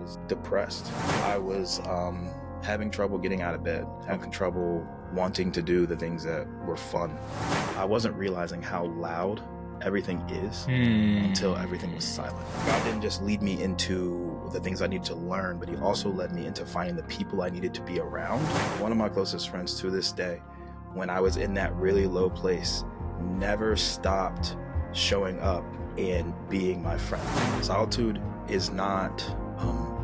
was depressed. I was having trouble getting out of bed, having trouble wanting to do the things that were fun. I wasn't realizing how loud everything is until everything was silent. God didn't just lead me into the things I needed to learn, but he also led me into finding the people I needed to be around. One of my closest friends to this day, when I was in that really low place, never stopped showing up and being my friend. Solitude is not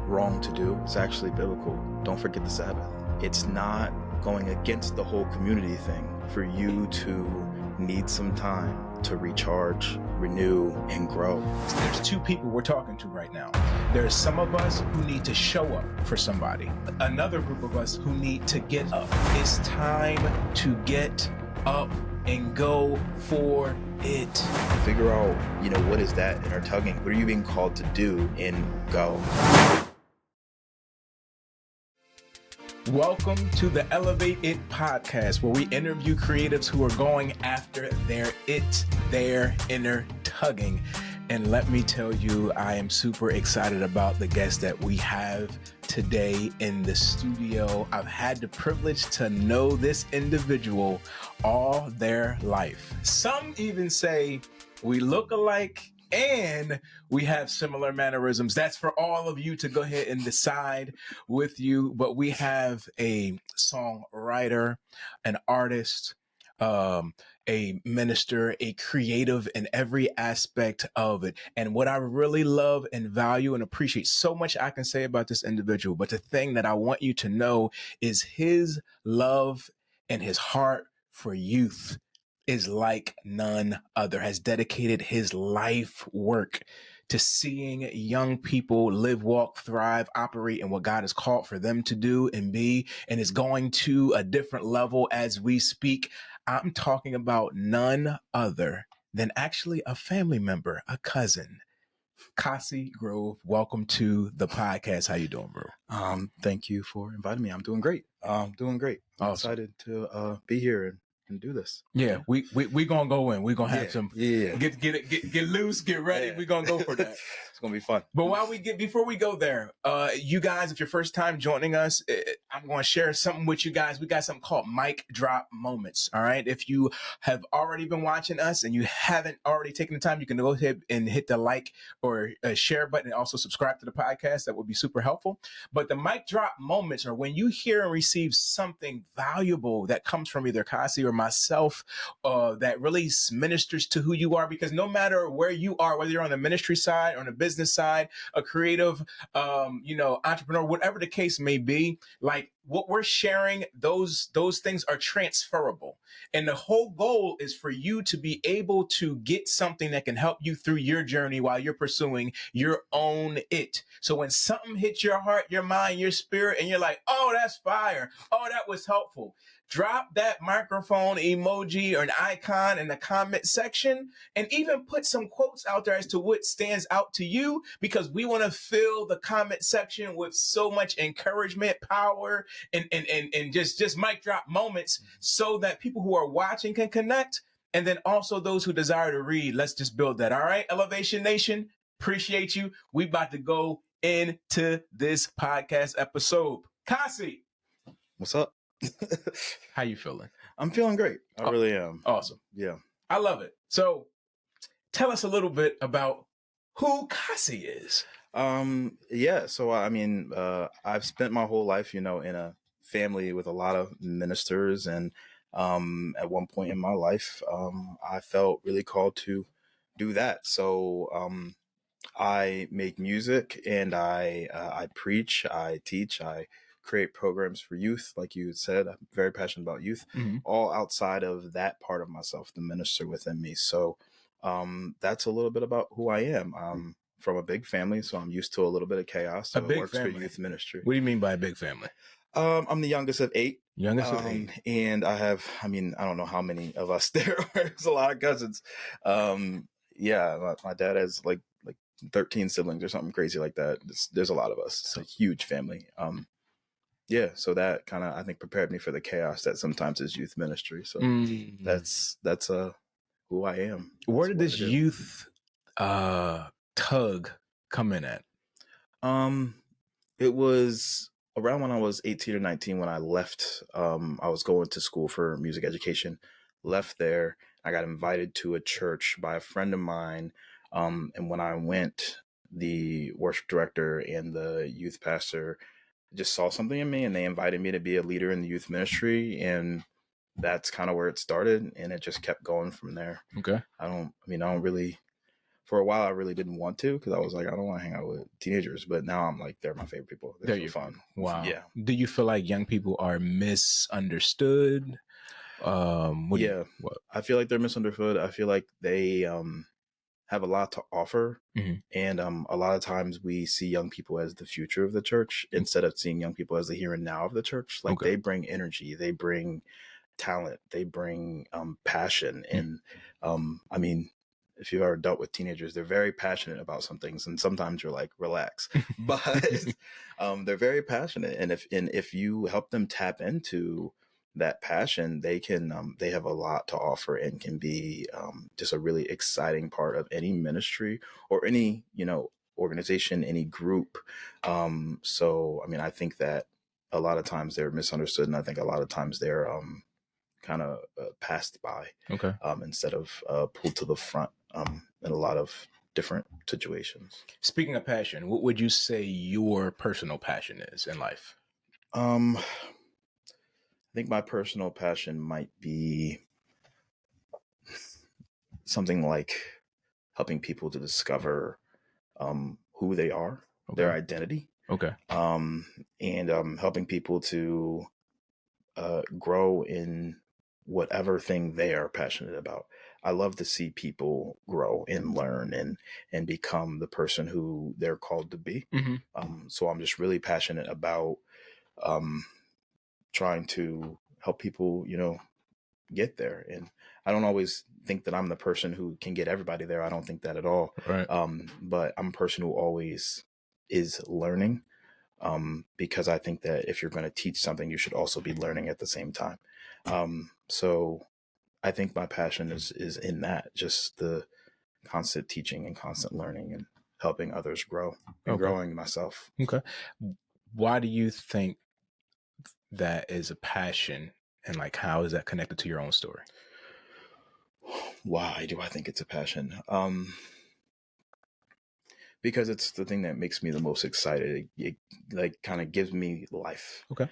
wrong to do. It's actually biblical. Don't forget the Sabbath. It's not going against the whole community thing for you to need some time to recharge, renew, and grow. There's two people we're talking to right now. There's some of us who need to show up for somebody. Another group of us who need to get up. It's time to get up and go for it. Figure out, what is that inner tugging? What are you being called to do and go? Welcome to the Elevate It podcast, where we interview creatives who are going after their inner tugging. And let me tell you, I am super excited about the guest that we have today in the studio. I've had the privilege to know this individual all their life. Some even say we look alike and we have similar mannerisms. That's for all of you to go ahead and decide with you. But we have a songwriter, an artist, a minister, a creative in every aspect of it. And what I really love and value and appreciate so much I can say about this individual, but the thing that I want you to know is his love and his heart for youth is like none other, has dedicated his life work to seeing young people live, walk, thrive, operate in what God has called for them to do and be, and is going to a different level as we speak. I'm talking about none other than actually a family member, a cousin. Caasi Grove, welcome to the podcast. How you doing, bro? Thank you for inviting me. I'm doing great. I'm Awesome. excited to be here and do this. Yeah, we gonna go in. We're gonna have some get loose, get ready. Yeah. We're gonna go for that. It's gonna be fun. But before we go there, you guys, if you're first time joining us, I'm going to share something with you guys. We got something called mic drop moments. All right. If you have already been watching us and you haven't already taken the time, you can go ahead and hit the like or share button and also subscribe to the podcast. That would be super helpful. But the mic drop moments are when you hear and receive something valuable that comes from either Caasi or myself, that really ministers to who you are, because no matter where you are, whether you're on the ministry side or on the business side, a creative, entrepreneur, whatever the case may be, like what we're sharing, those things are transferable. And the whole goal is for you to be able to get something that can help you through your journey while you're pursuing your own it. So when something hits your heart, your mind, your spirit, and you're like, oh, that's fire. Oh, that was helpful. Drop that microphone emoji or an icon in the comment section, and even put some quotes out there as to what stands out to you, because we want to fill the comment section with so much encouragement, power, and just mic drop moments so that people who are watching can connect. And then also those who desire to read, let's just build that. All right, Elevation Nation, appreciate you. We about to go into this podcast episode. Caasi, What's up? how you feeling? I'm feeling great. I really am. Awesome. Yeah. I love it. So tell us a little bit about who Caasi is. So I've spent my whole life, in a family with a lot of ministers, and at one point in my life, I felt really called to do that. So I make music, and I preach, I teach, I create programs for youth. Like you said, I'm very passionate about youth, all outside of that part of myself, the minister within me. So that's a little bit about who I am. I'm from a big family, so I'm used to a little bit of chaos. So it works for youth ministry. What do you mean by a big family? I'm the youngest of 8. And I have, I don't know how many of us there are. There's a lot of cousins. My dad has like 13 siblings or something crazy like that. There's a lot of us. It's a huge family. So that kind of, I think, prepared me for the chaos that sometimes is youth ministry. So that's who I am. Where did this youth tug come in at? It was around when I was 18 or 19 when I left. I was going to school for music education, left there. I got invited to a church by a friend of mine. And when I went, the worship director and the youth pastor just saw something in me, and they invited me to be a leader in the youth ministry. And that's kind of where it started. And it just kept going from there. Okay. I don't really, for a while, I really didn't want to, because I was like, I don't want to hang out with teenagers. But now I'm like, they're my favorite people. They're so fun. Wow. Yeah. Do you feel like young people are misunderstood? I feel like they're misunderstood. I feel like they have a lot to offer. Mhm. And a lot of times we see young people as the future of the church instead of seeing young people as the here and now of the church. Like, Okay. they bring energy, they bring talent, they bring passion. And I mean, if you've ever dealt with teenagers, they're very passionate about some things, and sometimes you're like, relax. But they're very passionate, and if you help them tap into that passion, they can they have a lot to offer and can be just a really exciting part of any ministry or any organization, any group. So I mean, I think that a lot of times they're misunderstood, and I think a lot of times they're kind of passed by, Okay. instead of pulled to the front in a lot of different situations. Speaking of passion, what would you say your personal passion is in life? I think my personal passion might be something like helping people to discover who they are, their identity. Okay. And helping people to grow in whatever thing they are passionate about. I love to see people grow and learn and become the person who they're called to be. Mm-hmm. So I'm just really passionate about trying to help people, get there. And I don't always think that I'm the person who can get everybody there. I don't think that at all. Right. But I'm a person who always is learning. Because I think that if you're going to teach something, you should also be learning at the same time. So I think my passion is in that, just the constant teaching and constant learning and helping others grow and growing myself. Okay. Why do you think that is a passion, and like, how is that connected to your own story? Why do I think it's a passion? Because it's the thing that makes me the most excited. It like kind of gives me life. Okay.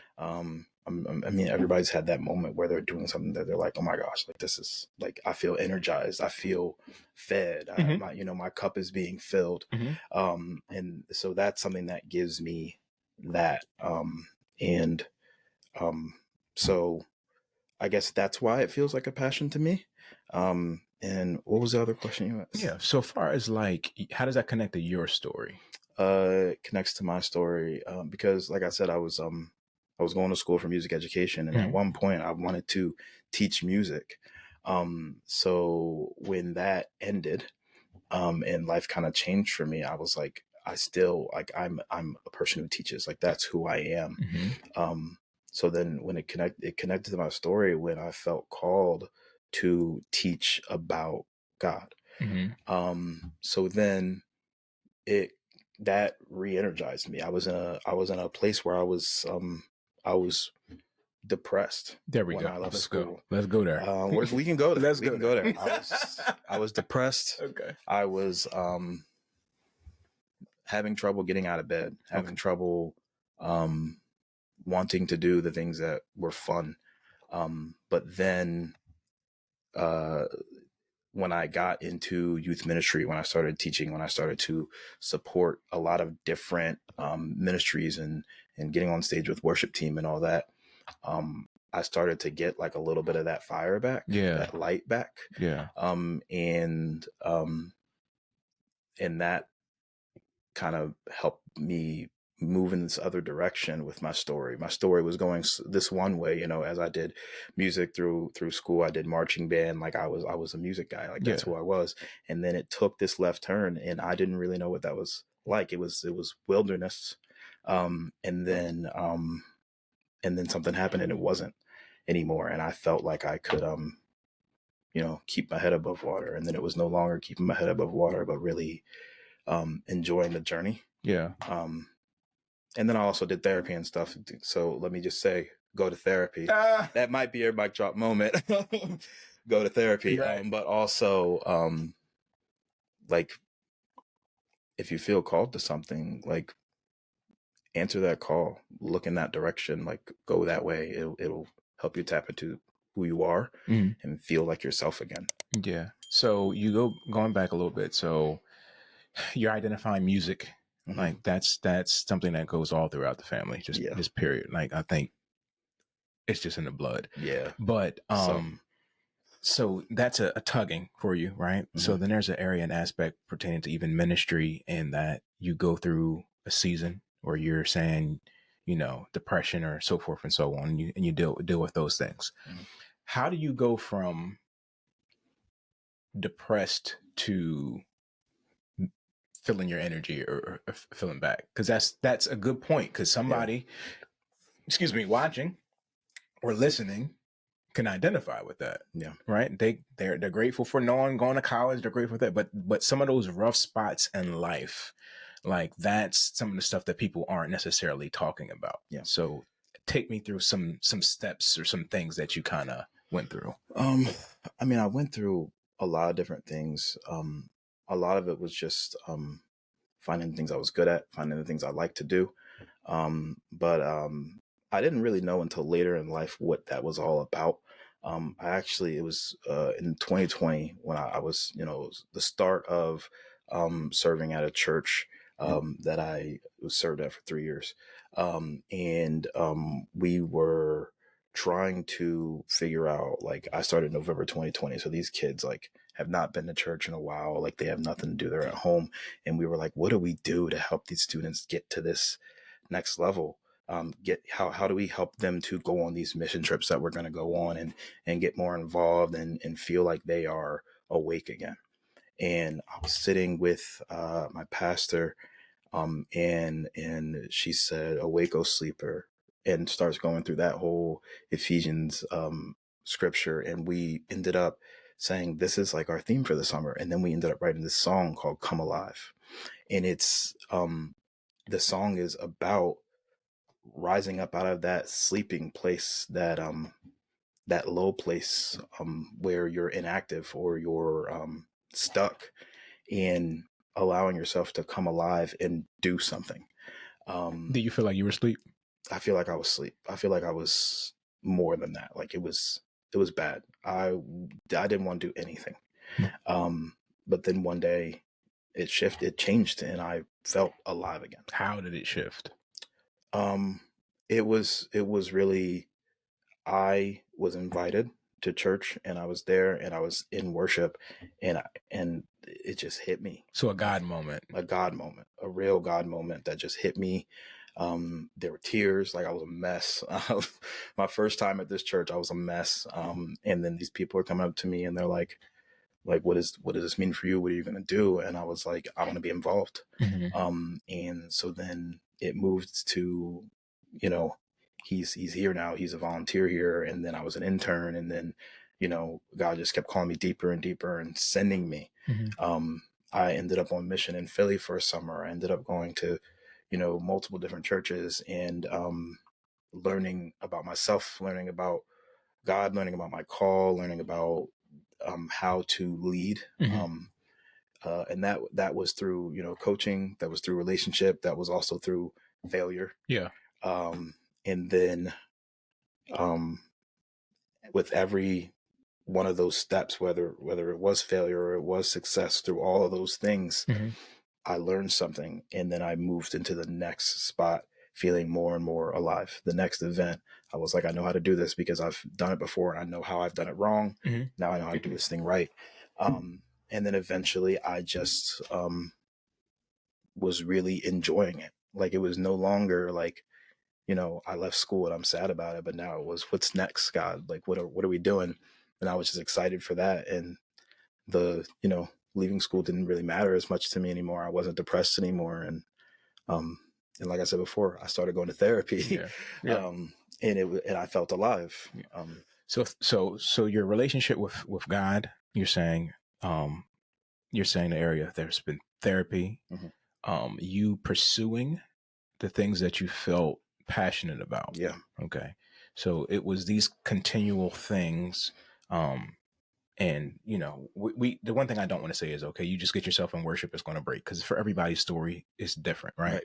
I mean, everybody's had that moment where they're doing something that they're like, oh my gosh, like this is like, I feel energized. I feel fed. Mm-hmm. My cup is being filled. Mm-hmm. And so that's something that gives me that. So I guess that's why it feels like a passion to me. And what was the other question you asked? Yeah. So far as like, how does that connect to your story? It connects to my story because, like I said, I was going to school for music education, and at one point I wanted to teach music. So when that ended, and life kind of changed for me, I was like, I still like I'm a person who teaches. Like, that's who I am. Mm-hmm. So then when it connected to my story when I felt called to teach about God. Mm-hmm. So then that re-energized me. I was in a place where I was depressed. There we when go. I left Let's school. Let's go there. We can go there. Let's we go can there. go there. I was depressed. Okay. I was having trouble getting out of bed, having trouble wanting to do the things that were fun. But then when I got into youth ministry, when I started teaching, when I started to support a lot of different ministries and getting on stage with worship team and all that, I started to get like a little bit of that fire back, that light back. And that kind of helped me move in this other direction with my story. My story was going this one way, as I did music through school. I did marching band. Like I was a music guy. Like that's who I was. And then it took this left turn, and I didn't really know what that was like. It was wilderness. And then something happened, and it wasn't anymore. And I felt like I could, keep my head above water. And then it was no longer keeping my head above water, but really enjoying the journey. And then I also did therapy and stuff. So let me just say, go to therapy. That might be your mic drop moment. Go to therapy. Right. But also, like, if you feel called to something, like, answer that call, look in that direction, like, go that way. It'll help you tap into who you are and feel like yourself again. Yeah. So going back a little bit. So you're identifying music. Like that's something that goes all throughout the family. Just period. Like I think it's just in the blood. Yeah. But so that's a tugging for you, right? So then there's an area and aspect pertaining to even ministry, in that you go through a season where you're saying, you know, depression or so forth and so on, and you deal with those things. How do you go from depressed to feeling your energy or feeling back? Because that's a good point. Because somebody, excuse me, watching or listening can identify with that. Yeah. Right. They're grateful for going to college. They're grateful for that. But some of those rough spots in life, like that's some of the stuff that people aren't necessarily talking about. Yeah. So take me through some steps or some things that you kind of went through. I mean, I went through a lot of different things. A lot of it was just finding the things I was good at, finding the things I like to do. But I didn't really know until later in life what that was all about. It was in 2020 when I was, you know, the start of serving at a church that I was served at for 3 years. And we were trying to figure out, like, I started November 2020. So these kids, like, have not been to church in a while. Like, they have nothing to do. They're at home. And we were like, what do we do to help these students get to this next level? How do we help them to go on these mission trips that we're going to go on and get more involved and feel like they are awake again? And I was sitting with my pastor, and she said, "Awake, O sleeper," and starts going through that whole Ephesians scripture, and we ended up saying, this is like our theme for the summer. And then we ended up writing this song called "Come Alive," and it's the song is about rising up out of that sleeping place, that low place where you're inactive or you're stuck, and allowing yourself to come alive and do something. Do you feel like you were asleep? I feel like I was asleep. I feel like I was more than that. Like, it was bad. I didn't want to do anything. But then one day it changed, and I felt alive again. How did it shift? It was really, I was invited to church, and I was there, and I was in worship, and it just hit me. So a God moment, a real God moment that just hit me. There were tears. Like, I was a mess. My first time at this church, I was a mess. And then these people are coming up to me, and they're like, what does this mean for you? What are you going to do? And I was like, I want to be involved. And so then it moved to, you know, he's here now. He's a volunteer here. And then I was an intern. And then, you know, God just kept calling me deeper and deeper and sending me. I ended up on mission in Philly for a summer. I ended up going to, you know, multiple different churches, and learning about myself, learning about God, learning about my call, learning about how to lead. And that was through, you know, coaching, that was through relationship, that was also through failure. Yeah. And then with every one of those steps, whether it was failure or it was success, through all of those things, I learned something. And then I moved into the next spot feeling more and more alive. The next event, I was like, I know how to do this because I've done it before, and I know how I've done it wrong. Now I know how to do this thing right. And then eventually I just was really enjoying it. Like, it was no longer like, you know, I left school and I'm sad about it, but now it was, what's next, God? Like, what are we doing? And I was just excited for that. And you know, leaving school didn't really matter as much to me anymore. I wasn't depressed anymore. And like I said before, I started going to therapy. And I felt alive. So your relationship with God, you're saying the area, there's been therapy, you pursuing the things that you felt passionate about. Yeah. Okay. So it was these continual things. And you know, the one thing I don't want to say is, okay, you just get yourself in worship, it's going to break, because for everybody's story is different, right?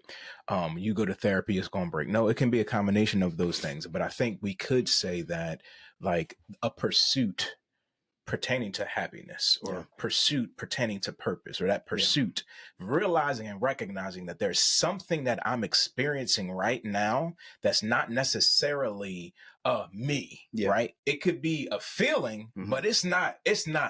You go to therapy, it's going to break. No, it can be a combination of those things. But I think we could say that like a pursuit pertaining to happiness, or pursuit pertaining to purpose, or that pursuit, realizing and recognizing that there's something that I'm experiencing right now that's not necessarily me, right? It could be a feeling, but it's not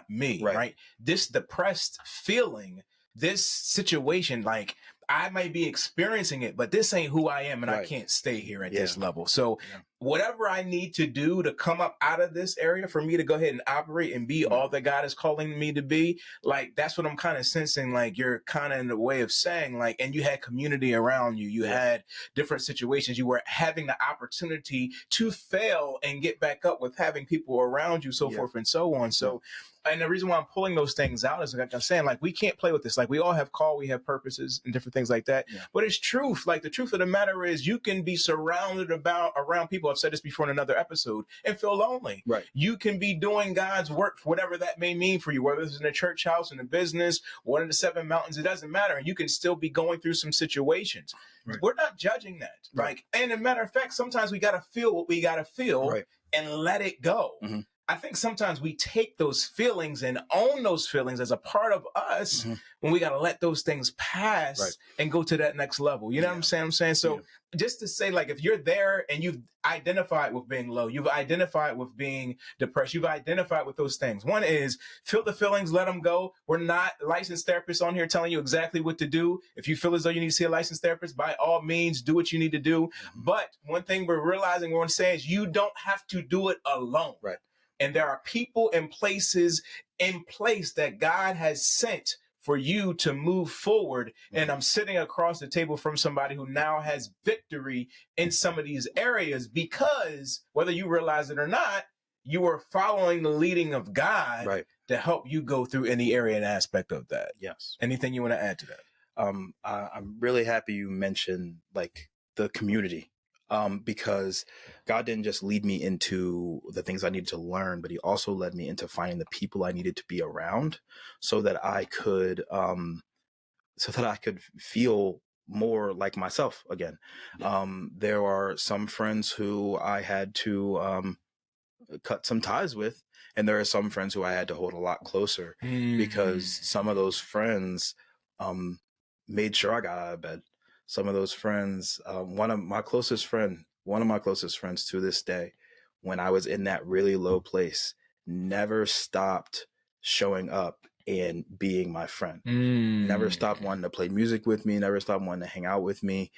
me, right? This depressed feeling, this situation, like I might be experiencing it, but this ain't who I am, and I can't stay here at this level. So whatever I need to do to come up out of this area for me to go ahead and operate and be all that God is calling me to be, like, that's what I'm kind of sensing. Like, you're kind of in the way of saying, like, and you had community around you, you had different situations, you were having the opportunity to fail and get back up with having people around you, so forth and so on. So, and the reason why I'm pulling those things out is, like I'm saying, like, we can't play with this. Like, we all have call, we have purposes and different things like that. But it's truth. Like, the truth of the matter is, you can be surrounded around people. I've said this before in another episode, and feel lonely. You can be doing God's work, whatever that may mean for you, whether it's in a church house, in a business, one of the 7 mountains, it doesn't matter. And you can still be going through some situations. We're not judging that. Like, and a matter of fact, sometimes we got to feel what we got to feel and let it go. I think sometimes we take those feelings and own those feelings as a part of us, when we got to let those things pass and go to that next level. You know what I'm saying? So just to say, like, if you're there and you've identified with being low, you've identified with being depressed, you've identified with those things. One is feel the feelings, let them go. We're not licensed therapists on here telling you exactly what to do. If you feel as though you need to see a licensed therapist, by all means, do what you need to do. But one thing we're realizing, we want to say, is you don't have to do it alone. And there are people and places in place that God has sent for you to move forward. And I'm sitting across the table from somebody who now has victory in some of these areas, because whether you realize it or not, you are following the leading of God to help you go through any area and aspect of that. Anything you want to add to that? I'm really happy you mentioned, like, the community. Because God didn't just lead me into the things I needed to learn, but he also led me into finding the people I needed to be around, so that I could feel more like myself again. There are some friends who I had to cut some ties with, and there are some friends who I had to hold a lot closer, because some of those friends made sure I got out of bed. Some of those friends, one of my closest friends to this day, when I was in that really low place, never stopped showing up and being my friend. Never stopped wanting to play music with me, never stopped wanting to hang out with me.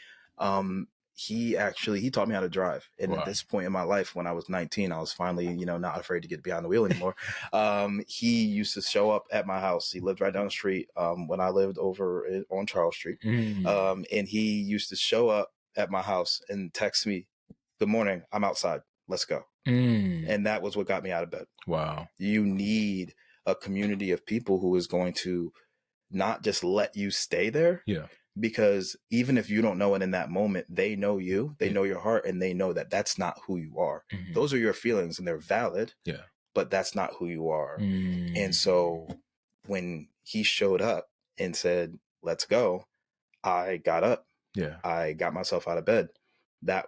He taught me how to drive. And at this point in my life, when I was 19, I was finally, not afraid to get behind the wheel anymore. He used to show up at my house. He lived right down the street when I lived over on Charles Street. And he used to show up at my house and text me, "Good morning, I'm outside. Let's go." And that was what got me out of bed. Wow. You need a community of people who is going to not just let you stay there. Because even if you don't know it in that moment, they know you, they know your heart, and they know that that's not who you are. Those are your feelings, and they're valid, but that's not who you are. And so when he showed up and said, "Let's go," I got up. I got myself out of bed. That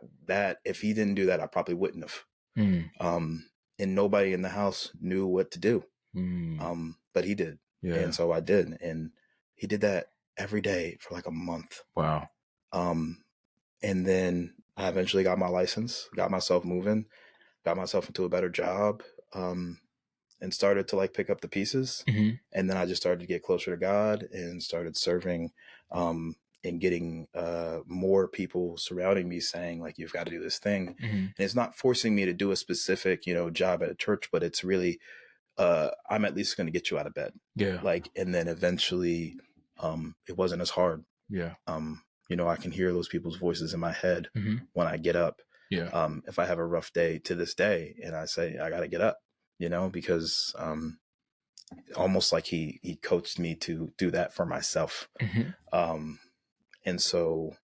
if he didn't do that, I probably wouldn't have. And nobody in the house knew what to do. But he did. And so I did. And he did that every day for like a month. Wow. And then I eventually got my license, got myself moving, got myself into a better job, and started to, like, pick up the pieces. And then I just started to get closer to God and started serving, and getting more people surrounding me saying, like, "You've got to do this thing." And it's not forcing me to do a specific, job at a church, but it's really, I'm at least going to get you out of bed. Like, and then eventually, it wasn't as hard. I can hear those people's voices in my head when I get up. If I have a rough day to this day, and I say, I got to get up, because almost like he coached me to do that for myself. And so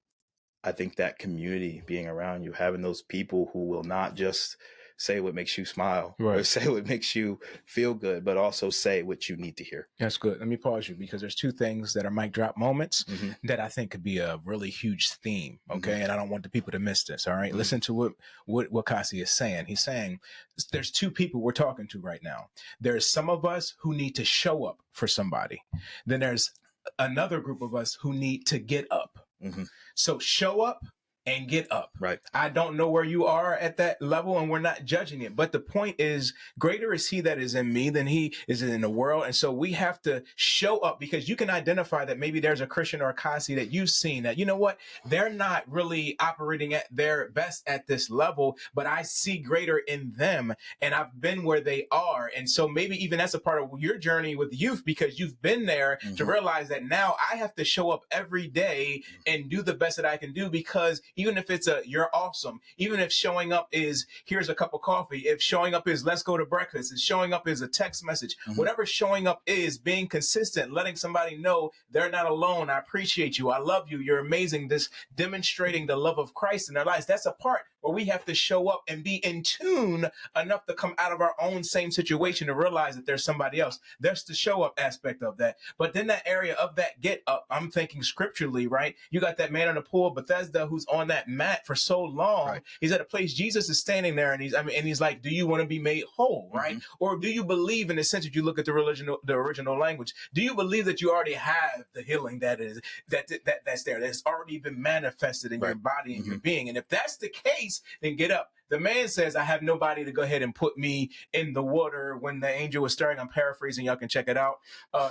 I think that community being around you, having those people who will not just say what makes you smile or say what makes you feel good, but also say what you need to hear. That's good. Let me pause you because there's two things that are mic drop moments that I think could be a really huge theme. Okay. And I don't want the people to miss this. All right. Listen to what Caasi is saying. He's saying there's two people we're talking to right now. There's some of us who need to show up for somebody. Then there's another group of us who need to get up. So show up and get up. Right. I don't know where you are at that level, and we're not judging it. But the point is, greater is he that is in me than he is in the world. And so we have to show up, because you can identify that maybe there's a Christian or a Caasi that you've seen that, you know what, they're not really operating at their best at this level, but I see greater in them, and I've been where they are. And so maybe even that's a part of your journey with youth, because you've been there to realize that now I have to show up every day and do the best that I can do, because even if it's you're awesome, even if showing up is here's a cup of coffee, if showing up is let's go to breakfast, if showing up is a text message, whatever showing up is, being consistent, letting somebody know they're not alone. I appreciate you. I love you. You're amazing. This demonstrating the love of Christ in their lives. That's a part where we have to show up and be in tune enough to come out of our own same situation to realize that there's somebody else. There's the show up aspect of that. But then that area of that get up, I'm thinking scripturally, right? You got that man in the pool of Bethesda who's on that mat for so long. Right. He's at a place, Jesus is standing there, and he's like, do you want to be made whole, right? Or do you believe, in the sense that you look at the original language, do you believe that you already have the healing that's there, that's already been manifested in your body and your being? And if that's the case, then get up. The man says, I have nobody to go ahead and put me in the water when the angel was stirring. I'm paraphrasing. Y'all can check it out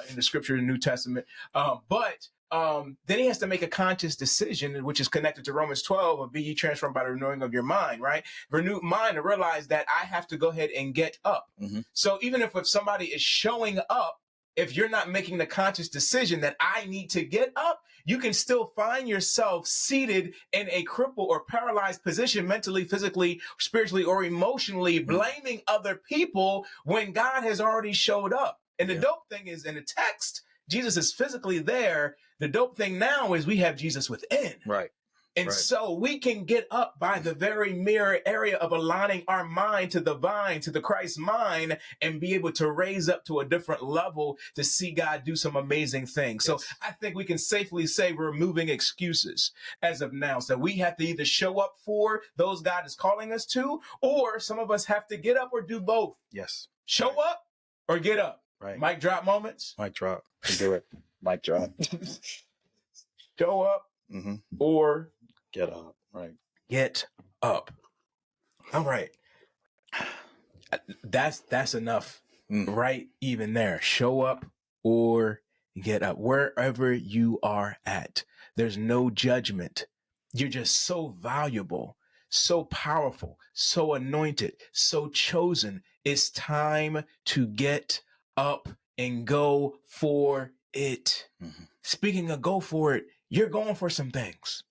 in the scripture in the New Testament. But then he has to make a conscious decision, which is connected to Romans 12, of be ye transformed by the renewing of your mind, right? Renewed mind, to realize that I have to go ahead and get up. So even if somebody is showing up, if you're not making the conscious decision that I need to get up, you can still find yourself seated in a crippled or paralyzed position, mentally, physically, spiritually, or emotionally, blaming other people when God has already showed up. And the dope thing is, in the text, Jesus is physically there. The dope thing now is we have Jesus within. Right. And so we can get up by the very mere area of aligning our mind to the vine, to the Christ mind, and be able to raise up to a different level to see God do some amazing things. So I think we can safely say we're removing excuses as of now. So we have to either show up for those God is calling us to, or some of us have to get up or do both. Yes. Show up or get up. Right. Mic drop moments. Mic drop. Do it. Mic drop. Show up or get up. Right. Get up. All right. That's enough. Right. Even there. Show up or get up. Wherever you are at, there's no judgment. You're just so valuable, so powerful, so anointed, so chosen. It's time to get up and go for it. Speaking of go for it, you're going for some things.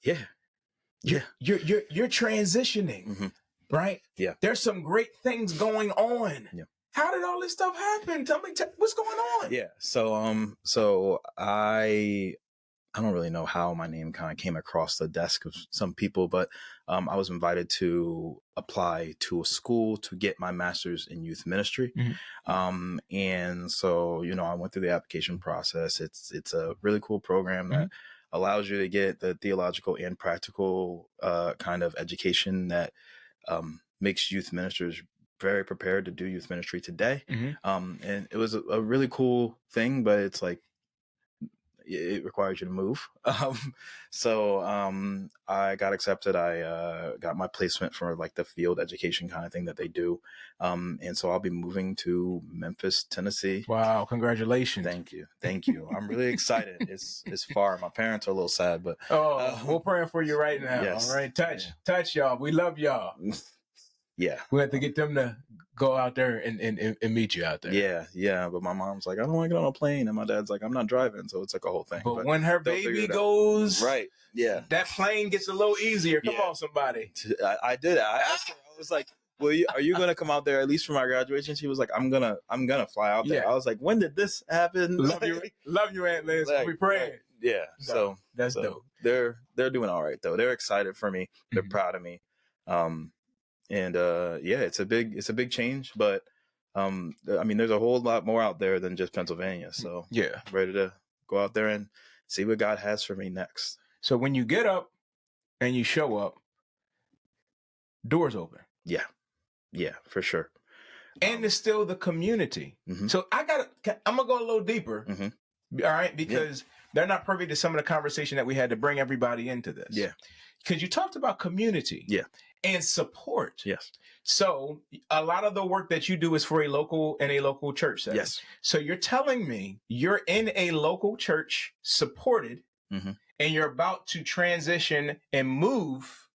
You're transitioning, right? Yeah. There's some great things going on. Yeah. How did all this stuff happen? Tell me, what's going on? Yeah. So I don't really know how my name kind of came across the desk of some people, but I was invited to apply to a school to get my master's in youth ministry. And so, I went through the application process. It's a really cool program that allows you to get the theological and practical kind of education that makes youth ministers very prepared to do youth ministry today. And it was a really cool thing, but it's like, it requires you to move. So I got accepted. I got my placement for like the field education kind of thing that they do. And so I'll be moving to Memphis, Tennessee. Wow. Congratulations. Thank you. I'm really excited. It's far. My parents are a little sad, but we're praying for you right now. Yes. All right. Touch y'all. We love y'all. Yeah. We have to get them to go out there and meet you out there. Yeah. But my mom's like, I don't want to get on a plane. And my dad's like, I'm not driving. So it's like a whole thing. But when her baby goes, right. Yeah. That plane gets a little easier. Come on, somebody. I did. I asked her, I was like, are you going to come out there at least for my graduation? She was like, I'm going to fly out there. I was like, when did this happen? Love you, Aunt Liz. We praying. Yeah. So that's dope. They're doing all right though. They're excited for me. They're proud of me. And yeah, it's a big change, but I mean, there's a whole lot more out there than just Pennsylvania. So yeah, ready to go out there and see what God has for me next. So when you get up and you show up, doors open. Yeah, for sure. And it's still the community. So I'm gonna go a little deeper. All right, because they're not privy to some of the conversation that we had to bring everybody into this. Yeah. Because you talked about community. Yeah. And support. Yes. So a lot of the work that you do is for a local church setting. Yes. So you're telling me you're in a local church supported, and you're about to transition and move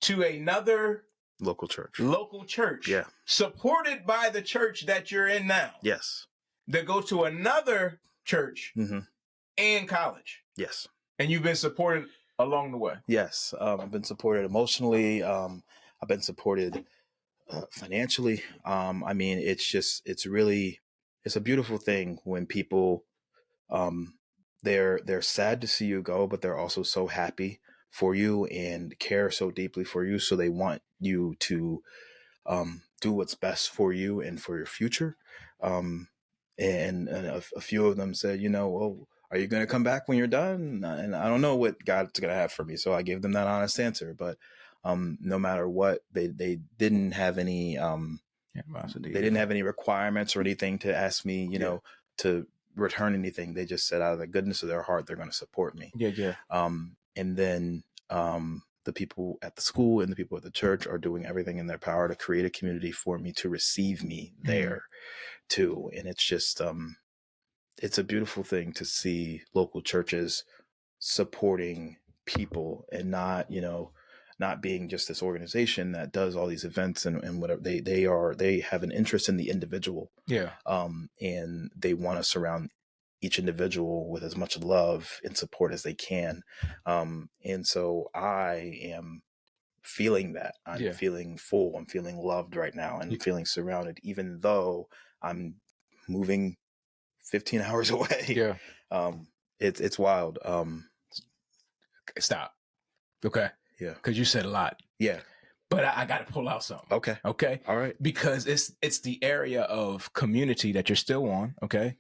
to another local church. Yeah. Supported by the church that you're in now. Yes. That go to another church and college. Yes. And you've been supported along the way. Yes. I've been supported emotionally. I've been supported financially. I mean, it's a beautiful thing when people, they're sad to see you go, but they're also so happy for you and care so deeply for you. So they want you to do what's best for you and for your future. And a few of them said, well, are you going to come back when you're done? And I don't know what God's going to have for me. So I gave them that honest answer. But no matter what, they didn't have any they didn't have any requirements or anything to ask me, to return anything. They just said out of the goodness of their heart, they're going to support me. Yeah. And then the people at the school and the people at the church are doing everything in their power to create a community for me, to receive me there too. And it's just, it's a beautiful thing to see local churches supporting people and not being just this organization that does all these events and whatever. They have an interest in the individual. Yeah. And they want to surround each individual with as much love and support as they can. And so I am feeling that. I'm feeling full. I'm feeling loved right now and feeling surrounded, even though I'm moving 15 hours away. Yeah. It's wild. Stop. Okay. Yeah. Because you said a lot. Yeah. But I got to pull out something. Okay. All right. Because it's the area of community that you're still on. Okay.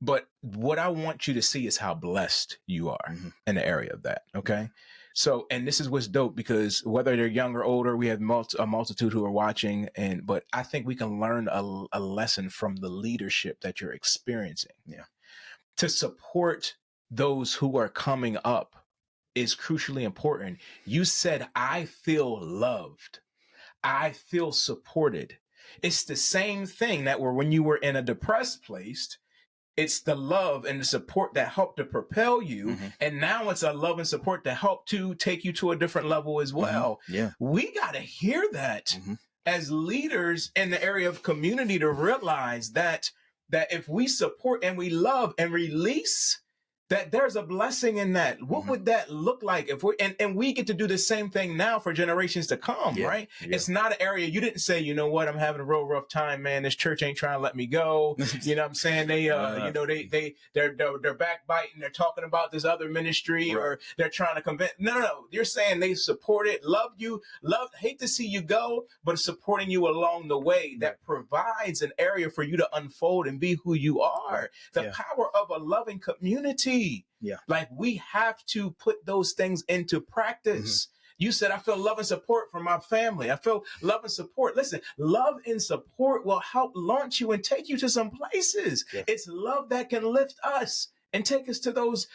But what I want you to see is how blessed you are in the area of that. Okay. So, and this is what's dope, because whether they're young or older, we have a multitude who are watching, but I think we can learn a lesson from the leadership that you're experiencing. Yeah. To support those who are coming up is crucially important. You said, I feel loved. I feel supported. It's the same thing that when you were in a depressed place, it's the love and the support that helped to propel you. And now it's a love and support that help to take you to a different level as well. Yeah. We got to hear that as leaders in the area of community, to realize that if we support and we love and release, that there's a blessing in that. What would that look like if and we get to do the same thing now for generations to come, right? Yeah. It's not an area you didn't say, you know what, I'm having a real rough time, man. This church ain't trying to let me go. You know what I'm saying? They're backbiting. They're talking about this other ministry, or they're trying to convince. No. You're saying they support it, love you, hate to see you go, but supporting you along the way. That provides an area for you to unfold and be who you are. The power of a loving community. Yeah. Like, we have to put those things into practice. You said, I feel love and support from my family. I feel love and support. Listen, love and support will help launch you and take you to some places. Yeah. It's love that can lift us and take us to those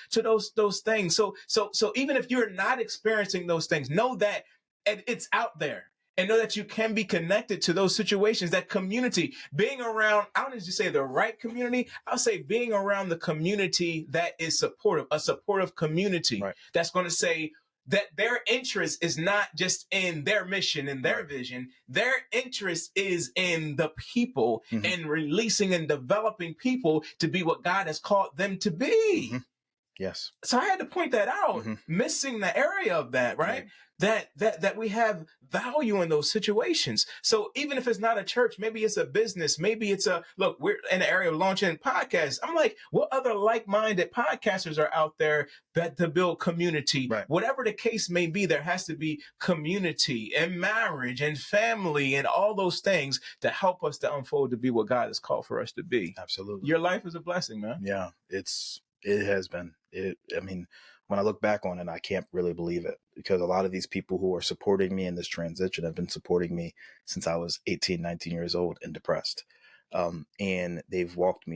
things. So even if you're not experiencing those things, know that it's out there. And know that you can be connected to those situations, that community, being around, I don't just say the right community, I'll say being around the community that is supportive, a supportive community that's going to say that their interest is not just in their mission and their vision. Their interest is in the people and releasing and developing people to be what God has called them to be. Yes. So I had to point that out, missing the area of that, right? That we have value in those situations. So even if it's not a church, maybe it's a business, maybe it's look, we're in the area of launching podcasts. I'm like, what other like-minded podcasters are out there that to build community? Right. Whatever the case may be, there has to be community and marriage and family and all those things to help us to unfold to be what God has called for us to be. Absolutely. Your life is a blessing, man. Yeah, it has been. I mean, when I look back on it, I can't really believe it, because a lot of these people who are supporting me in this transition have been supporting me since I was 18, 19 years old and depressed. And they've walked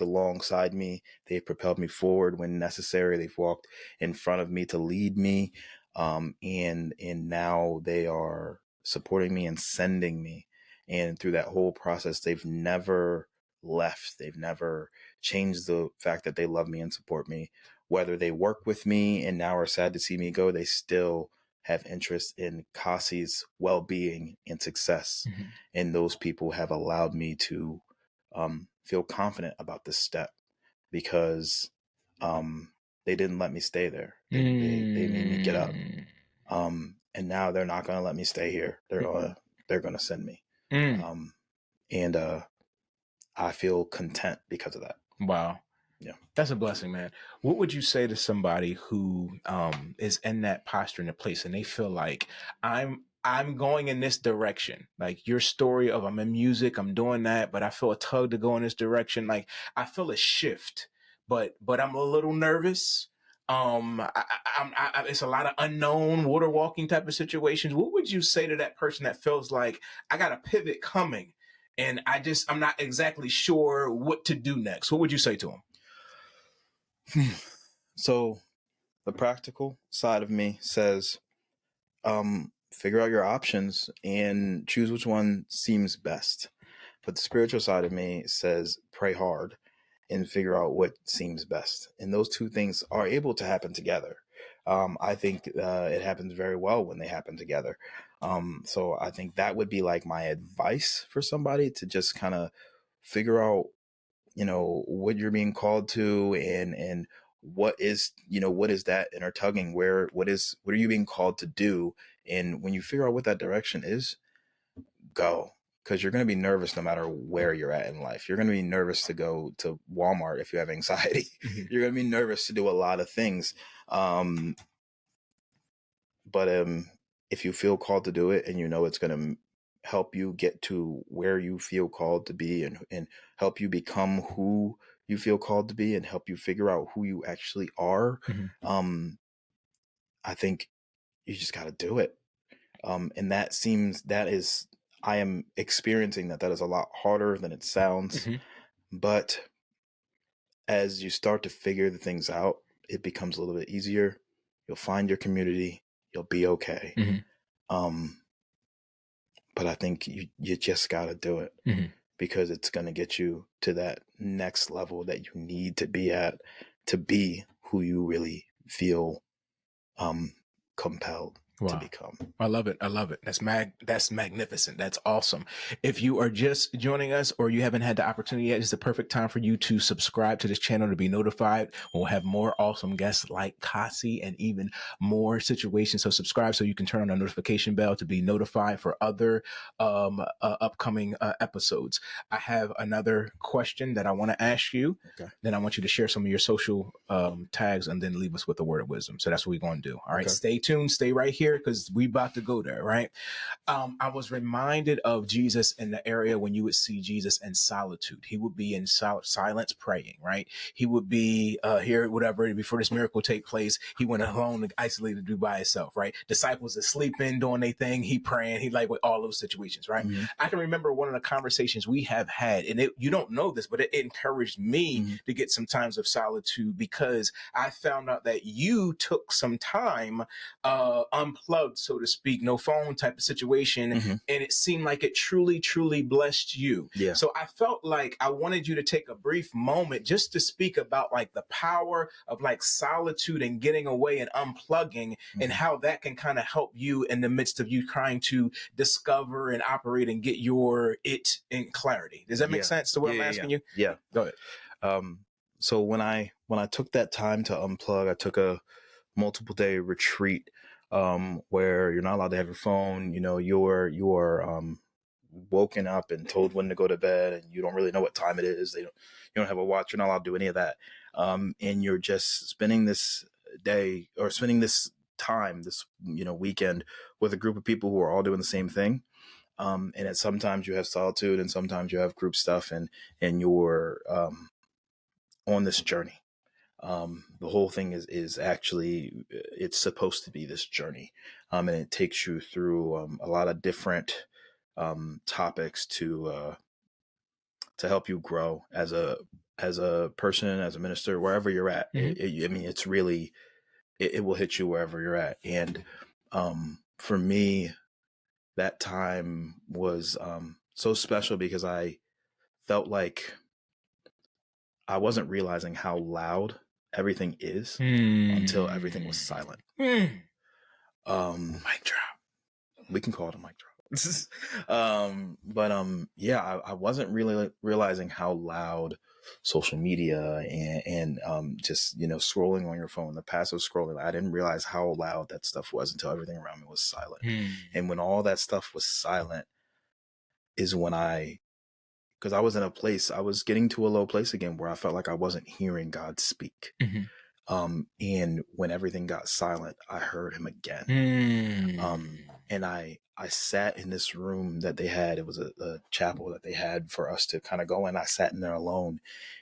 alongside me. They've propelled me forward when necessary. They've walked in front of me to lead me. And now they are supporting me and sending me. And through that whole process, they've never left. They've never changed the fact that they love me and support me. Whether they work with me and now are sad to see me go, they still have interest in Caasi's well-being and success. And those people have allowed me to feel confident about this step, because they didn't let me stay there. They made me get up. And now they're not going to let me stay here. They're going to send me. And I feel content because of that. Wow. Yeah. That's a blessing, man. What would you say to somebody who is in that posture, in a place, and they feel like I'm going in this direction? Like your story of I'm in music, I'm doing that, but I feel a tug to go in this direction. Like I feel a shift, but I'm a little nervous. It's a lot of unknown water walking type of situations. What would you say to that person that feels like I got a pivot coming and I'm not exactly sure what to do next? What would you say to them? So the practical side of me says, figure out your options and choose which one seems best. But the spiritual side of me says, pray hard and figure out what seems best. And those two things are able to happen together. I think it happens very well when they happen together. So I think that would be like my advice for somebody, to just kind of figure out, what you're being called to, and what is that inner tugging, what are you being called to do? And when you figure out what that direction is, go. Because you're going to be nervous no matter where you're at in life. You're going to be nervous to go to Walmart if you have anxiety. You're going to be nervous to do a lot of things. But if you feel called to do it, and it's going to help you get to where you feel called to be, and help you become who you feel called to be, and help you figure out who you actually are, I think you just got to do it. And I am experiencing that is a lot harder than it sounds. But as you start to figure the things out, it becomes a little bit easier. You'll find your community. You'll be okay. But I think you just got to do it, because it's going to get you to that next level that you need to be at, to be who you really feel compelled to become. I love it. I love it. That's magnificent. That's awesome. If you are just joining us, or you haven't had the opportunity yet, it's the perfect time for you to subscribe to this channel to be notified. We'll have more awesome guests like Caasi and even more situations. So subscribe so you can turn on the notification bell to be notified for other upcoming episodes. I have another question that I want to ask you. Okay. Then I want you to share some of your social tags, and then leave us with a word of wisdom. So that's what we're going to do. All right. Okay. Stay tuned. Stay right here, because we about to go there, right? I was reminded of Jesus in the area when you would see Jesus in solitude. He would be in silence praying, right? He would be here, whatever, before this miracle take place. He went alone, isolated, to do by himself, right? Disciples are sleeping, doing their thing. He praying. He with all those situations, right? I can remember one of the conversations we have had, and you don't know this, but it encouraged me to get some times of solitude, because I found out that you took some time unplugged, so to speak, no phone type of situation. And it seemed like it truly, truly blessed you. Yeah. So I felt like I wanted you to take a brief moment just to speak about like the power of like solitude and getting away and unplugging, and how that can kind of help you in the midst of you trying to discover and operate and get your it in clarity. Does that make sense to what I'm asking you? Yeah. Go ahead. So when I took that time to unplug, I took a multiple day retreat where you're not allowed to have your phone. You know, you're woken up and told when to go to bed, and you don't really know what time it is. You don't have a watch. You're not allowed to do any of that. And you're just spending this day or spending this time, this weekend with a group of people who are all doing the same thing. And sometimes you have solitude, and sometimes you have group stuff, and you're on this journey. The whole thing is actually, it's supposed to be this journey. And it takes you through a lot of different topics to help you grow as a person, as a minister, wherever you're at. I mean, it's really, it will hit you wherever you're at. And for me, that time was so special because I felt like I wasn't realizing how loud everything is until everything was silent. Mic drop. We can call it a mic drop. Yeah, I wasn't really realizing how loud social media and just, scrolling on your phone, the passive scrolling, I didn't realize how loud that stuff was until everything around me was silent. And when all that stuff was silent is when because I was in a place, I was getting to a low place again where I felt like I wasn't hearing God speak. And when everything got silent, I heard him again. And I sat in this room that they had. It was a chapel that they had for us to kind of go in. I sat in there alone,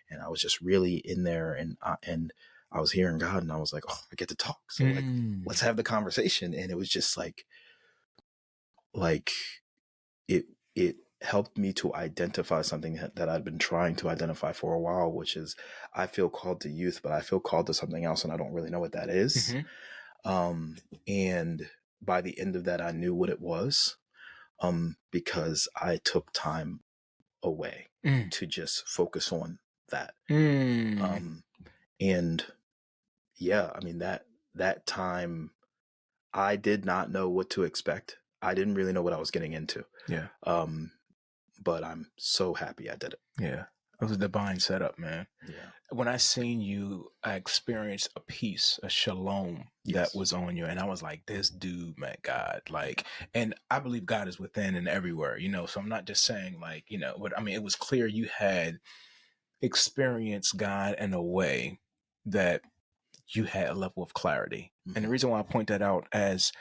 and I was just really in there, and I was hearing God, and I was like, oh, I get to talk. So like, let's have the conversation. And it was just like it helped me to identify something that I'd been trying to identify for a while, which is I feel called to youth, but I feel called to something else, and I don't really know what that is. And by the end of that, I knew what it was, because I took time away to just focus on that. And yeah, I mean, that time, I did not know what to expect. I didn't really know what I was getting into. Yeah. But I'm so happy I did it. Yeah. It was a divine setup, man. Yeah. When I seen you, I experienced a peace, a shalom that was on you. And I was like, this dude, man, God, like, and I believe God is within and everywhere, so I'm not just saying like, but I mean, it was clear you had experienced God in a way that you had a level of clarity. And the reason why I point that out as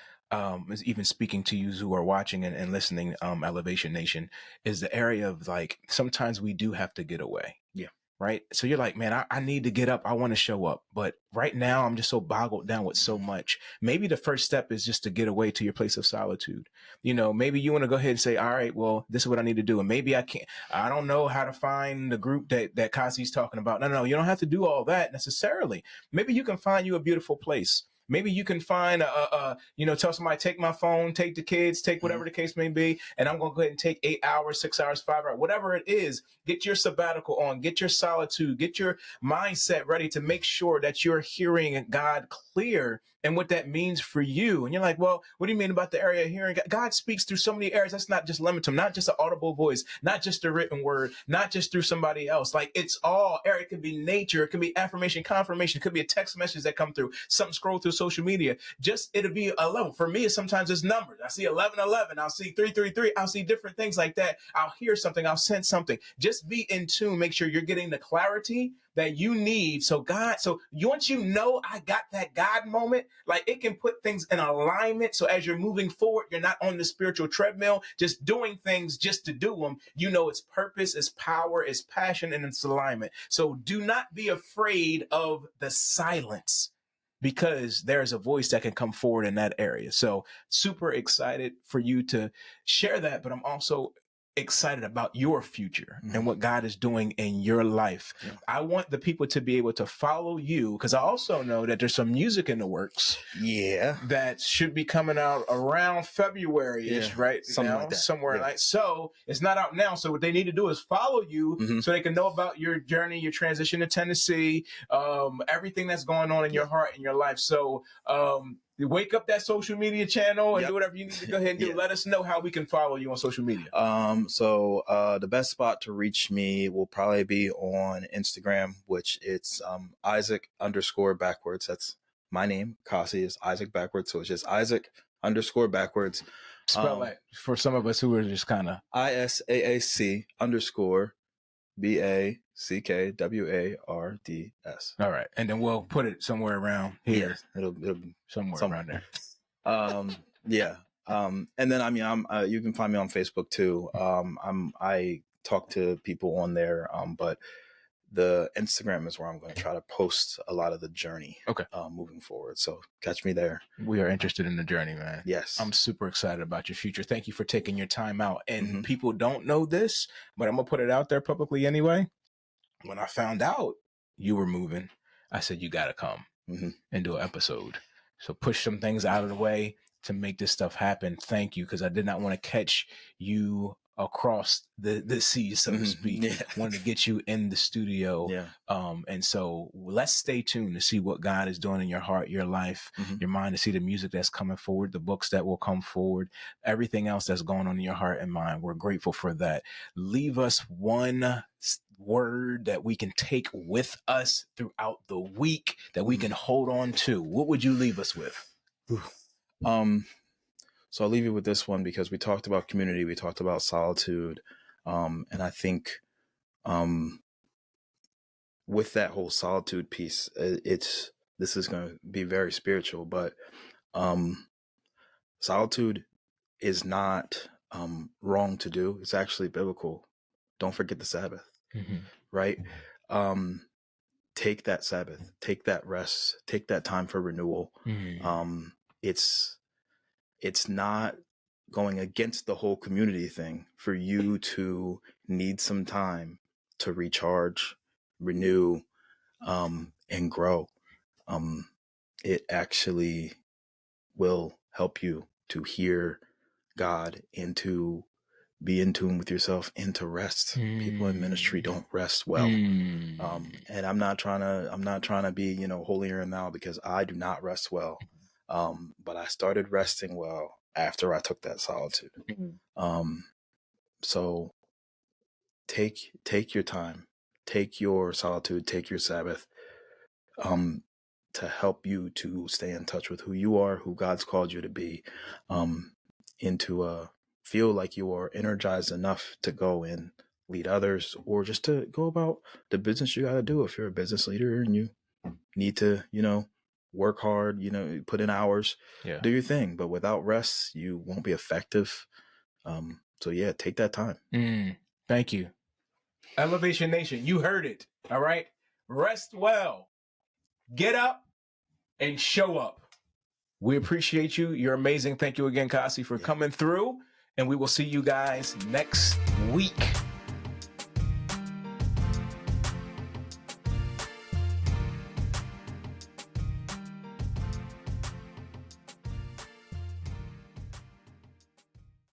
is even speaking to you who are watching and listening, Elevation Nation, is the area of like, sometimes we do have to get away. Yeah. Right. So you're like, man, I need to get up. I want to show up. But right now I'm just so boggled down with so much. Maybe the first step is just to get away to your place of solitude. Maybe you want to go ahead and say, all right, well, this is what I need to do. And maybe I don't know how to find the group that Caasi's talking about. No, you don't have to do all that necessarily. Maybe you can find you a beautiful place. Maybe you can find tell somebody, take my phone, take the kids, take whatever the case may be, and I'm going to go ahead and take 8 hours, 6 hours, 5 hours, whatever it is. Get your sabbatical on, get your solitude, get your mindset ready to make sure that you're hearing God clear and what that means for you. And you're like, well, what do you mean about the area of hearing? God speaks through so many areas. That's not just limited, not just an audible voice, not just a written word, not just through somebody else. Like, it's all area. It could be nature. It could be affirmation, confirmation. It could be a text message that come through, something scroll through social media. Just, it'll be a level. For me, sometimes it's numbers. I see 1111. I'll see 333. I'll see different things like that. I'll hear something. I'll sense something. Just be in tune. Make sure you're getting the clarity that you need. So once I got that God moment, like, it can put things in alignment. So as you're moving forward, you're not on the spiritual treadmill, just doing things just to do them. It's purpose, it's power, it's passion, and it's alignment. So do not be afraid of the silence, because there's a voice that can come forward in that area. So super excited for you to share that, but I'm also excited about your future and what God is doing in your life. Yeah. I want the people to be able to follow you, because I also know that there's some music in the works. Yeah. That should be coming out around February-ish, right? Something now, like that. Somewhere like so. It's not out now. So what they need to do is follow you so they can know about your journey, your transition to Tennessee, everything that's going on in your heart and your life. So wake up that social media channel and Yep. do whatever you need to go ahead and do. Yeah. Let us know how we can follow you on social media. So the best spot to reach me will probably be on Instagram, which it's Isaac_backwards. That's my name. Caasi is Isaac backwards. So it's just Isaac_backwards. Spell that for some of us who are just kind of ISAAC_BACKWARDS. all right. And then we'll put it somewhere around here. Yes, it'll be somewhere around there. Yeah. And then, I mean, you can find me on Facebook too. I talk to people on there. But the Instagram is where I'm going to try to post a lot of the journey. Okay. Moving forward. So catch me there. We are interested in the journey, man. Yes. I'm super excited about your future. Thank you for taking your time out. And people don't know this, but I'm going to put it out there publicly anyway. When I found out you were moving, I said, you got to come and do an episode. So push some things out of the way to make this stuff happen. Thank you. Because I did not want to catch you across the sea, so to speak. Yeah. Wanted to get you in the studio. Yeah. And so let's stay tuned to see what God is doing in your heart, your life, your mind, to see the music that's coming forward, the books that will come forward, everything else that's going on in your heart and mind. We're grateful for that. Leave us one word that we can take with us throughout the week that we can hold on to. What would you leave us with? So I'll leave you with this one because we talked about community, we talked about solitude, and I think with that whole solitude piece, this is going to be very spiritual, but solitude is not wrong to do. It's actually biblical. Don't forget the Sabbath, right? Take that Sabbath, take that rest, take that time for renewal. It's not going against the whole community thing for you to need some time to recharge, renew, and grow. It actually will help you to hear God and to be in tune with yourself and to rest. People in ministry don't rest well. And I'm not trying to be, holier than thou, because I do not rest well. But I started resting well after I took that solitude. So take your time, take your solitude, take your Sabbath, to help you to stay in touch with who you are, who God's called you to be, and to feel like you are energized enough to go and lead others, or just to go about the business you got to do. If you're a business leader and you need to, work hard, put in hours, do your thing. But without rest, you won't be effective. So yeah, take that time. Thank you. Elevation Nation, you heard it. All right. Rest well. Get up and show up. We appreciate you. You're amazing. Thank you again, Caasi, for coming through. And we will see you guys next week.